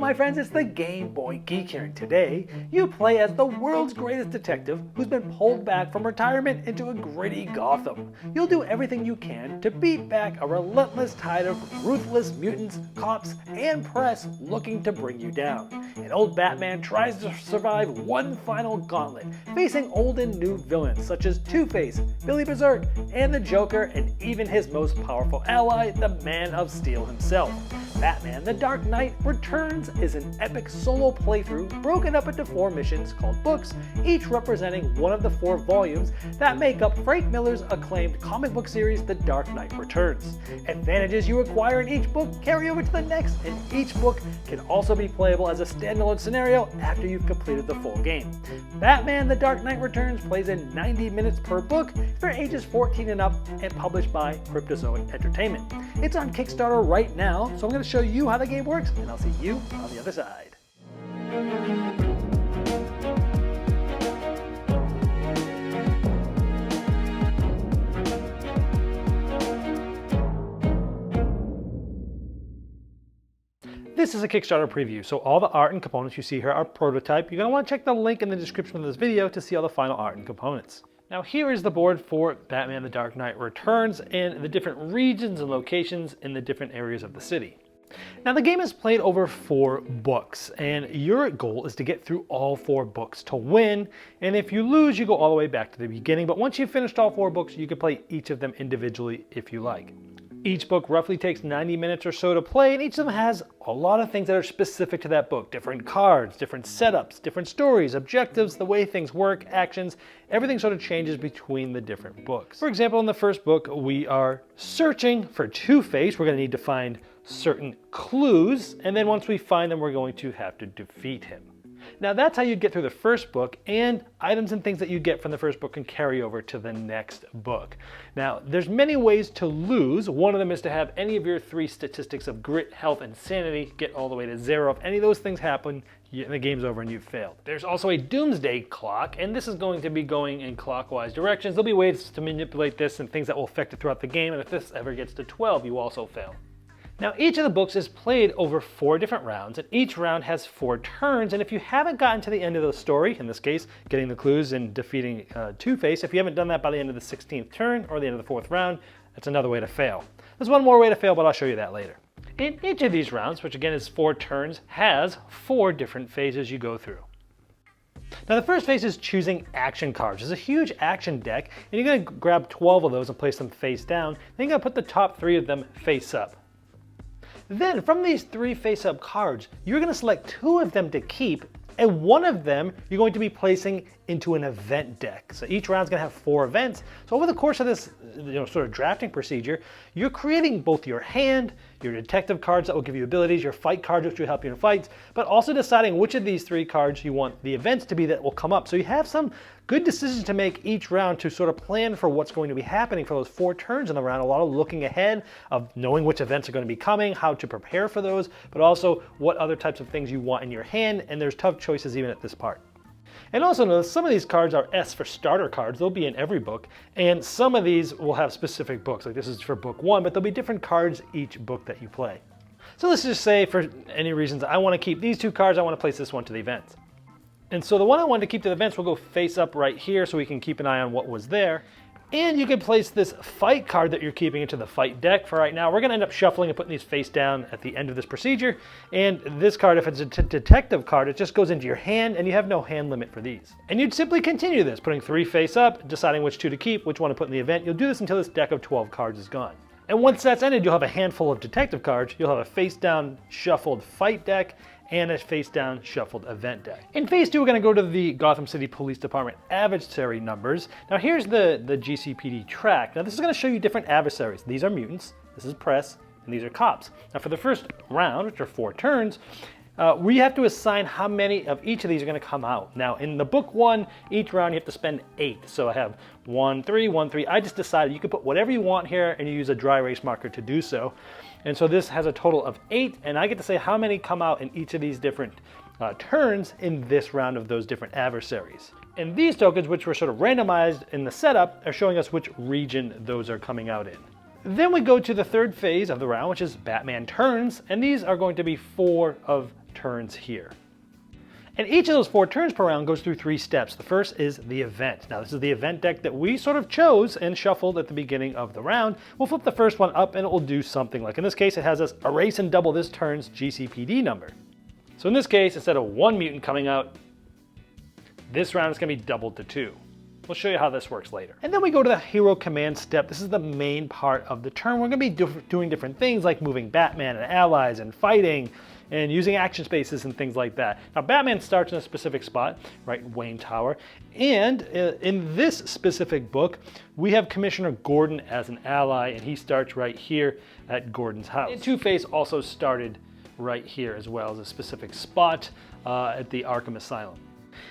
my friends, it's the Game Boy Geek here, and today you play as the world's greatest detective who's been pulled back from retirement into a gritty Gotham. You'll do everything you can to beat back a relentless tide of ruthless mutants, cops, and press looking to bring you down. And old Batman tries to survive one final gauntlet, facing old and new villains such as Two-Face, Billy Berserk, and the Joker, and even his most powerful ally, the Man of Steel himself. Batman the Dark Knight Returns is an epic solo playthrough broken up into 4 missions called books, each representing one of the 4 volumes that make up Frank Miller's acclaimed comic book series The Dark Knight Returns. Advantages you acquire in each book carry over to the next, and each book can also be playable as a standalone scenario after you've completed the full game. Batman The Dark Knight Returns plays in 90 minutes per book for ages 14 and up and published by Cryptozoic Entertainment. It's on Kickstarter right now, so I'm going to show you how the game works, and I'll see you on the other side. This is a Kickstarter preview, so all the art and components you see here are prototype. You're going to want to check the link in the description of this video to see all the final art and components. Now here is the board for Batman The Dark Knight Returns and the different regions and locations in the different areas of the city. Now the game is played over 4 books, and your goal is to get through all 4 books to win, and if you lose you go all the way back to the beginning, but once you've finished all 4 books you can play each of them individually if you like. Each book roughly takes 90 minutes or so to play, and each of them has a lot of things that are specific to that book. Different cards, different setups, different stories, objectives, the way things work, actions, everything sort of changes between the different books. For example, in the first book we are searching for Two-Face. We're going to need to find certain clues, and then once we find them we're going to have to defeat him. Now that's how you get through the first book, and items and things that you get from the first book can carry over to the next book. Now there's many ways to lose. One of them is to have any of your 3 statistics of grit, health, and sanity get all the way to 0. If any of those things happen, the game's over and you've failed. There's also a doomsday clock, and this is going to be going in clockwise directions. There'll be ways to manipulate this and things that will affect it throughout the game, and if this ever gets to 12 you also fail. Now each of the books is played over 4 different rounds, and each round has 4 turns, and if you haven't gotten to the end of the story, in this case getting the clues and defeating Two-Face, if you haven't done that by the end of the 16th turn or the end of the 4th round, that's another way to fail. There's one more way to fail, but I'll show you that later. In each of these rounds, which again is 4 turns, has 4 different phases you go through. Now the first phase is choosing action cards. There's a huge action deck, and you're going to grab 12 of those and place them face down, then you're going to put the top 3 of them face up. Then from these 3 face-up cards, you're going to select 2 of them to keep, and 1 of them you're going to be placing into an event deck. So each round's going to have 4 events. So over the course of this sort of drafting procedure, you're creating both your hand, your detective cards that will give you abilities, your fight cards which will help you in fights, but also deciding which of these 3 cards you want the events to be that will come up. So you have some good decisions to make each round to sort of plan for what's going to be happening for those 4 turns in the round. A lot of looking ahead of knowing which events are going to be coming, how to prepare for those, but also what other types of things you want in your hand, and there's tough choices even at this part. And also notice some of these cards are S for starter cards. They'll be in every book, and some of these will have specific books. Like this is for book 1, but there'll be different cards each book that you play. So let's just say for any reasons I want to keep these 2 cards, I want to place this one to the events. And so the one I wanted to keep to the events will go face up right here so we can keep an eye on what was there. And you can place this fight card that you're keeping into the fight deck. For right now, we're going to end up shuffling and putting these face down at the end of this procedure. And this card, if it's a detective card, it just goes into your hand, and you have no hand limit for these. And you'd simply continue this, putting 3 face up, deciding which 2 to keep, which one to put in the event. You'll do this until this deck of 12 cards is gone. And once that's ended, you'll have a handful of detective cards. You'll have a face down shuffled fight deck and a face-down shuffled event deck. In phase 2, we're going to go to the Gotham City Police Department adversary numbers. Now here's the GCPD track. Now this is going to show you different adversaries. These are mutants, this is press, and these are cops. Now for the first round, which are 4 turns, we have to assign how many of each of these are going to come out. Now in the book 1, each round you have to spend 8. So I have 1, 3, 1, 3. I just decided you can put whatever you want here, and you use a dry erase marker to do so. And so this has a total of 8, and I get to say how many come out in each of these different turns in this round of those different adversaries. And these tokens, which were sort of randomized in the setup, are showing us which region those are coming out in. Then we go to the third phase of the round, which is Batman turns, and these are going to be 4 of turns here. And each of those 4 turns per round goes through 3 steps. The first is the event. Now this is the event deck that we sort of chose and shuffled at the beginning of the round. We'll flip the first one up and it will do something like, in this case, it has us erase and double this turn's GCPD number. So in this case, instead of 1 mutant coming out, this round is going to be doubled to 2. We'll show you how this works later. And then we go to the hero command step. This is the main part of the turn. We're going to be doing different things like moving Batman and allies and fighting and using action spaces and things like that. Now Batman starts in a specific spot, right, Wayne Tower. And in this specific book, we have Commissioner Gordon as an ally, and he starts right here at Gordon's house. And Two-Face also started right here as well as a specific spot at the Arkham Asylum.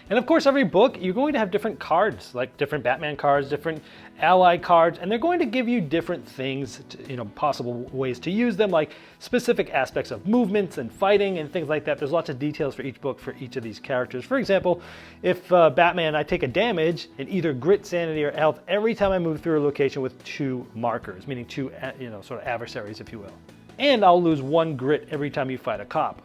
And of course, every book, you're going to have different cards, like different Batman cards, different ally cards, and they're going to give you different things, possible ways to use them, like specific aspects of movements and fighting and things like that. There's lots of details for each book for each of these characters. For example, if Batman, I take a damage in either grit, sanity, or health every time I move through a location with 2 markers, meaning 2, sort of adversaries, if you will. And I'll lose 1 grit every time you fight a cop.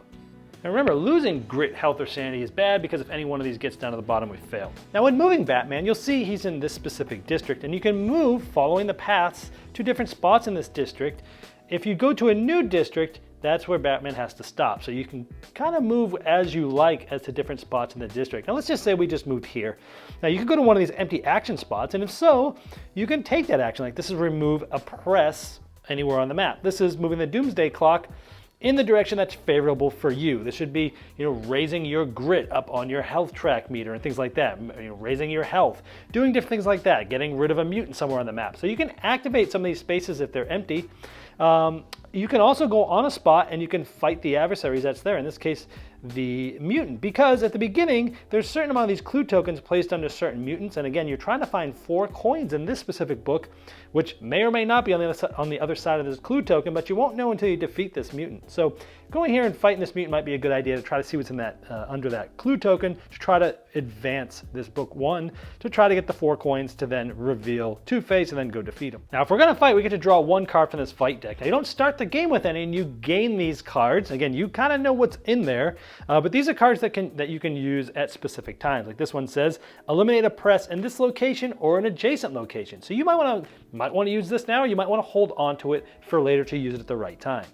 Now remember, losing grit, health, or sanity is bad because if any one of these gets down to the bottom, we failed. Now when moving Batman, you'll see he's in this specific district, and you can move following the paths to different spots in this district. If you go to a new district, that's where Batman has to stop. So you can kind of move as you like as to different spots in the district. Now let's just say we just moved here. Now you can go to one of these empty action spots, and if so, you can take that action. Like this is remove a press anywhere on the map. This is moving the Doomsday Clock in the direction that's favorable for you. This should be, raising your grit up on your health track meter and things like that. Raising your health, doing different things like that, getting rid of a mutant somewhere on the map. So you can activate some of these spaces if they're empty. You can also go on a spot and you can fight the adversaries that's there. In this case, the mutant, because at the beginning there's a certain amount of these clue tokens placed under certain mutants, and again you're trying to find 4 coins in this specific book, which may or may not be on the other side of this clue token, but you won't know until you defeat this mutant. So going here and fighting this mutant might be a good idea to try to see what's in that under that clue token, to try to advance this book 1, to try to get the 4 coins to then reveal Two-Face and then go defeat him. Now if we're gonna fight, we get to draw 1 card from this fight deck. Now you don't start the game with any, and you gain these cards. Again, you kind of know what's in there. But these are cards that you can use at specific times. Like this one says, eliminate a press in this location or an adjacent location. So you might want to use this now, or you might want to hold on to it for later to use it at the right time.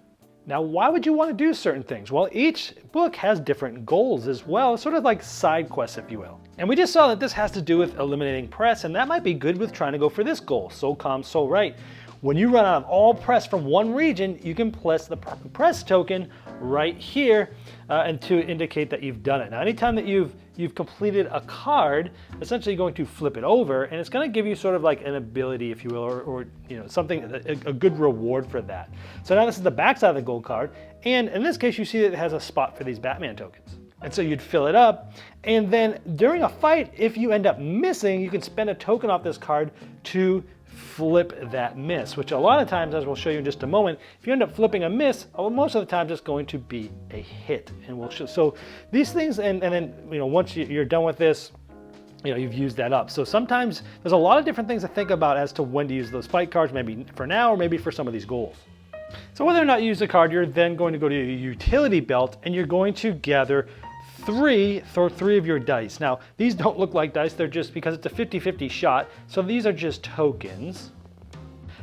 Now, why would you want to do certain things? Well, each book has different goals as well, sort of like side quests, if you will. And we just saw that this has to do with eliminating press, and that might be good with trying to go for this goal, so calm, so right. When you run out of all press from one region, you can place the press token right here and to indicate that you've done it. Now, anytime that you've completed a card, essentially you're going to flip it over, and it's going to give you sort of like an ability, if you will, or something, a good reward for that. So now this is the back side of the gold card, and in this case, you see that it has a spot for these Batman tokens. And so you'd fill it up, and then during a fight, if you end up missing, you can spend a token off this card to flip that miss, which a lot of times, as we'll show you in just a moment, if you end up flipping a miss, most of the time it's going to be a hit. And we'll show, so these things, and then once you're done with this, you've used that up. So sometimes there's a lot of different things to think about as to when to use those fight cards, maybe for now or maybe for some of these goals. So whether or not you use the card, you're then going to go to your utility belt and you're going to gather three of your dice. Now, these don't look like dice, they're just, because it's a 50-50 shot, so these are just tokens.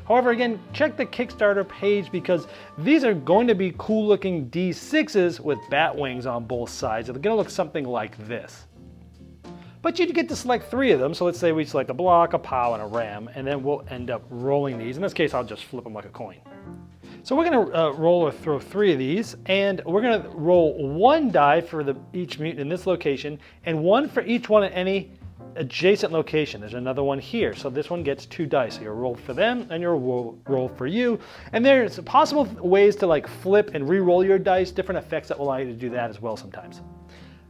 However, again, check the Kickstarter page because these are going to be cool looking D6s with bat wings on both sides. They're gonna look something like this. But you'd get to select 3 of them, so let's say we select a block, a POW, and a RAM, and then we'll end up rolling these. In this case, I'll just flip them like a coin. So we're going to roll or throw 3 of these, and we're going to roll 1 die for each mutant in this location, and 1 for each one at any adjacent location. There's another one here, so this one gets 2 dice. So you'll roll for them, and you'll roll for you. And there's possible ways to like flip and re-roll your dice, different effects that will allow you to do that as well sometimes.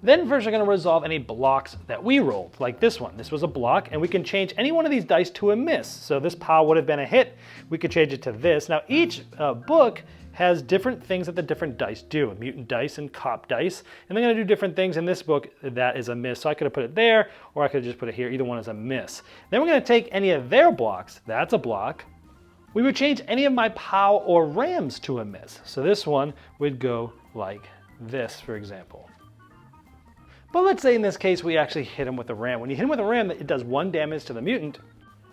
Then first we're going to resolve any blocks that we rolled, like this one. This was a block, and we can change any one of these dice to a miss. So this POW would have been a hit. We could change it to this. Now each book has different things that the different dice do, mutant dice and cop dice, and they're going to do different things. In this book, that is a miss. So I could have put it there, or I could have just put it here. Either one is a miss. Then we're going to take any of their blocks. That's a block. we would change any of my POW or rams to a miss. So this one would go like this, for example. But let's say in this case we actually hit him with a ram. When you hit him with a ram, it does 1 damage to the mutant,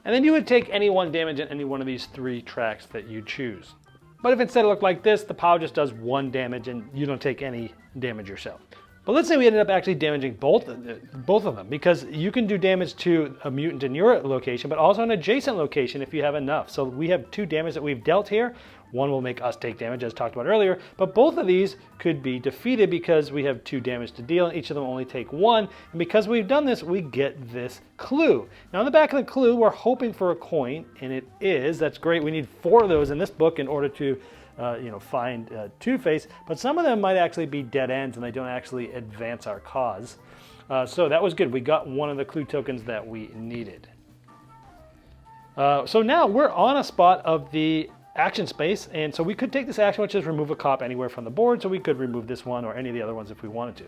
and then you would take any 1 damage in any one of these 3 tracks that you choose. But if instead it looked like this, the POW just does 1 damage and you don't take any damage yourself. But let's say we ended up actually damaging both of them, because you can do damage to a mutant in your location, but also an adjacent location if you have enough. So we have 2 damage that we've dealt here. One will make us take damage, as talked about earlier, but both of these could be defeated because we have 2 damage to deal, and each of them only take 1. And because we've done this, we get this clue. Now on the back of the clue, we're hoping for a coin, and it is. That's great. We need 4 of those in this book in order to find Two-Face, but some of them might actually be dead ends and they don't actually advance our cause. So that was good. We got one of the clue tokens that we needed. So now we're on a spot of the action space, and so we could take this action, which is remove a cop anywhere from the board, so we could remove this one or any of the other ones if we wanted to.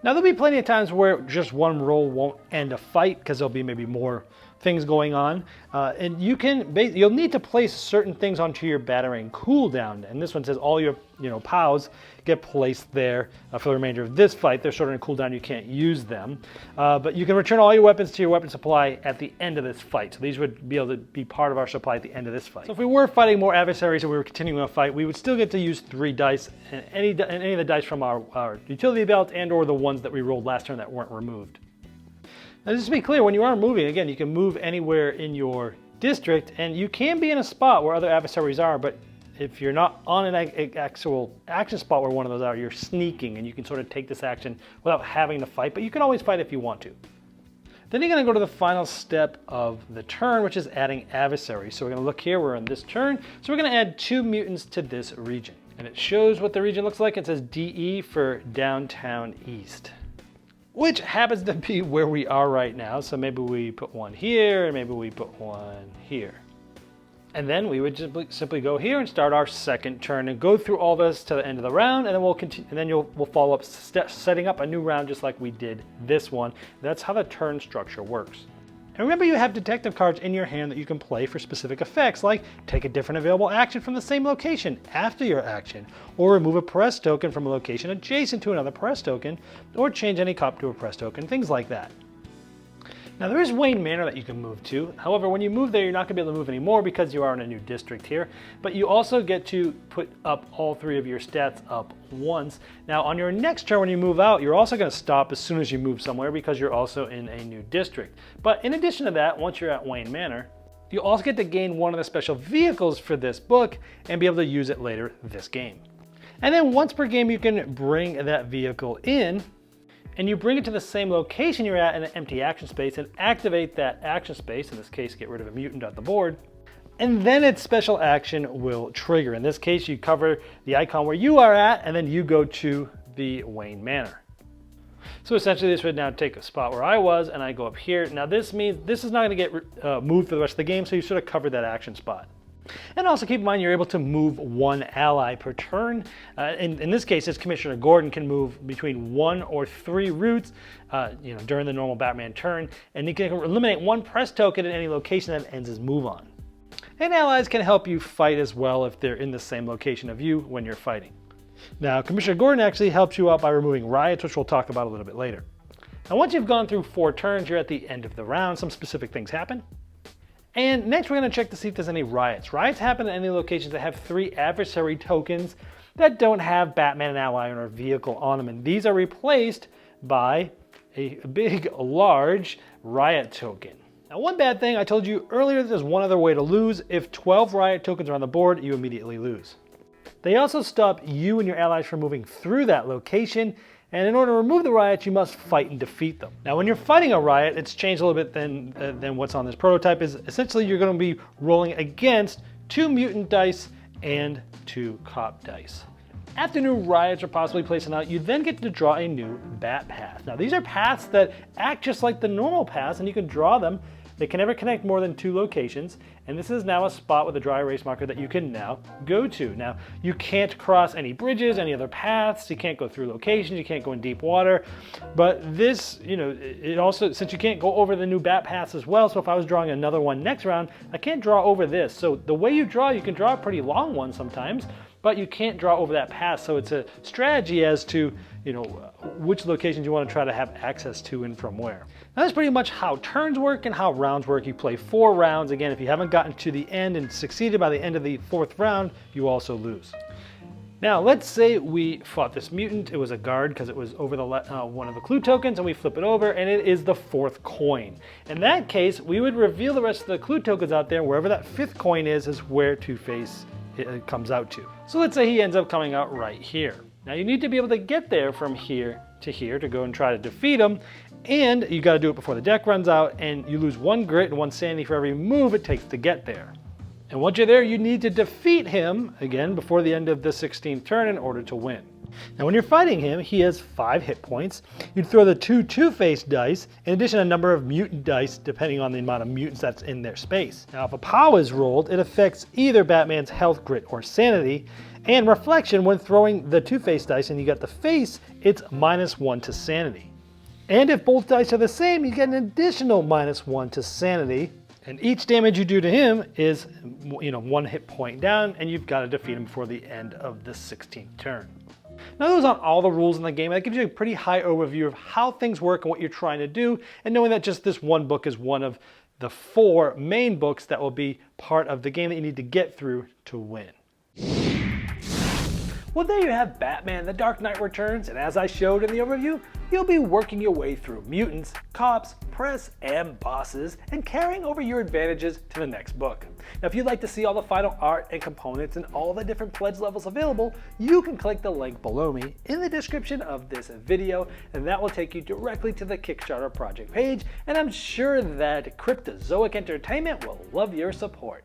Now there'll be plenty of times where just one roll won't end a fight because there'll be maybe more things going on, and you'll need to place certain things onto your battering cooldown. And this one says all your POWs get placed there for the remainder of this fight. They're sort of in cooldown, you can't use them, but you can return all your weapons to your weapon supply at the end of this fight. So these would be able to be part of our supply at the end of this fight. So if we were fighting more adversaries and we were continuing a fight, we would still get to use 3 dice, and any of the dice from our utility belt and or the ones that we rolled last turn that weren't removed. Now just to be clear, when you are moving, again, you can move anywhere in your district, and you can be in a spot where other adversaries are, but if you're not on an actual action spot where one of those are, you're sneaking, and you can sort of take this action without having to fight, but you can always fight if you want to. Then you're going to go to the final step of the turn, which is adding adversaries. So we're going to look here, we're in this turn, so we're going to add 2 mutants to this region. And it shows what the region looks like. It says DE for Downtown East, which happens to be where we are right now. So maybe we put one here, and maybe we put one here. And then we would just simply go here and start our second turn and go through all this to the end of the round, and then we'll continue. And then we'll follow up setting up a new round just like we did this one. That's how the turn structure works. And remember, you have detective cards in your hand that you can play for specific effects, like take a different available action from the same location after your action, or remove a press token from a location adjacent to another press token, or change any cop to a press token, things like that. Now there is Wayne Manor that you can move to. However, when you move there, you're not going to be able to move anymore because you are in a new district here. But you also get to put up all 3 of your stats up once. Now on your next turn when you move out, you're also going to stop as soon as you move somewhere because you're also in a new district. But in addition to that, once you're at Wayne Manor, you also get to gain one of the special vehicles for this book and be able to use it later this game. And then once per game, you can bring that vehicle in, and you bring it to the same location you're at in an empty action space and activate that action space, in this case get rid of a mutant off the board, and then its special action will trigger. In this case, you cover the icon where you are at, and then you go to the Wayne Manor. So essentially this would now take a spot where I was, and I go up here. Now this means this is not going to get moved for the rest of the game, so you sort of covered that action spot. And also keep in mind you're able to move 1 ally per turn. In this case, it's Commissioner Gordon can move between 1 or 3 routes during the normal Batman turn, and he can eliminate 1 press token in any location that ends his move on. And allies can help you fight as well if they're in the same location of you when you're fighting. Now, Commissioner Gordon actually helps you out by removing riots, which we'll talk about a little bit later. Now, once you've gone through 4 turns, you're at the end of the round. Some specific things happen. And next we're going to check to see if there's any riots. Riots happen in any locations that have 3 adversary tokens that don't have Batman, an ally, or a vehicle on them. And these are replaced by a big, large riot token. Now one bad thing, I told you earlier, there's one other way to lose. If 12 riot tokens are on the board, you immediately lose. They also stop you and your allies from moving through that location, and in order to remove the riots, you must fight and defeat them. Now when you're fighting a riot, it's changed a little bit than what's on this prototype. Is essentially you're going to be rolling against 2 mutant dice and 2 cop dice. After new riots are possibly placed out, you then get to draw a new bat path. Now these are paths that act just like the normal paths, and you can draw them They can never connect more than 2 locations, and this is now a spot with a dry erase marker that you can now go to. Now, you can't cross any bridges, any other paths, you can't go through locations, you can't go in deep water, but this, it also, since you can't go over the new bat paths as well, so if I was drawing another one next round, I can't draw over this. So the way you can draw a pretty long one sometimes, but you can't draw over that path, so it's a strategy as to which locations you want to try to have access to and from where. Now that's pretty much how turns work and how rounds work. You play 4 rounds. Again, if you haven't gotten to the end and succeeded by the end of the 4th round, you also lose. Now let's say we fought this mutant. It was a guard because it was over the one of the clue tokens, and we flip it over and it is the 4th coin. In that case, we would reveal the rest of the clue tokens out there, and wherever that 5th coin is where Two-Face it comes out to. So let's say he ends up coming out right here. Now you need to be able to get there from here to go and try to defeat him, and you got to do it before the deck runs out, and you lose 1 grit and 1 sanity for every move it takes to get there. And once you're there, you need to defeat him again before the end of the 16th turn in order to win. Now when you're fighting him, he has 5 hit points. You'd throw the 2 Two-Face dice, in addition to a number of mutant dice depending on the amount of mutants that's in their space. Now if a POW is rolled, it affects either Batman's health, grit, or sanity, and reflection when throwing the Two-Face dice and you got the face, it's -1 to sanity. And if both dice are the same, you get an additional -1 to sanity. And each damage you do to him is 1 hit point down, and you've got to defeat him before the end of the 16th turn. Now those aren't all the rules in the game. That gives you a pretty high overview of how things work and what you're trying to do, and knowing that just this one book is one of the 4 main books that will be part of the game that you need to get through to win. Well, there you have Batman The Dark Knight Returns, and as I showed in the overview, you'll be working your way through mutants, cops, press, and bosses, and carrying over your advantages to the next book. Now, if you'd like to see all the final art and components and all the different pledge levels available, you can click the link below me in the description of this video, and that will take you directly to the Kickstarter project page, and I'm sure that Cryptozoic Entertainment will love your support.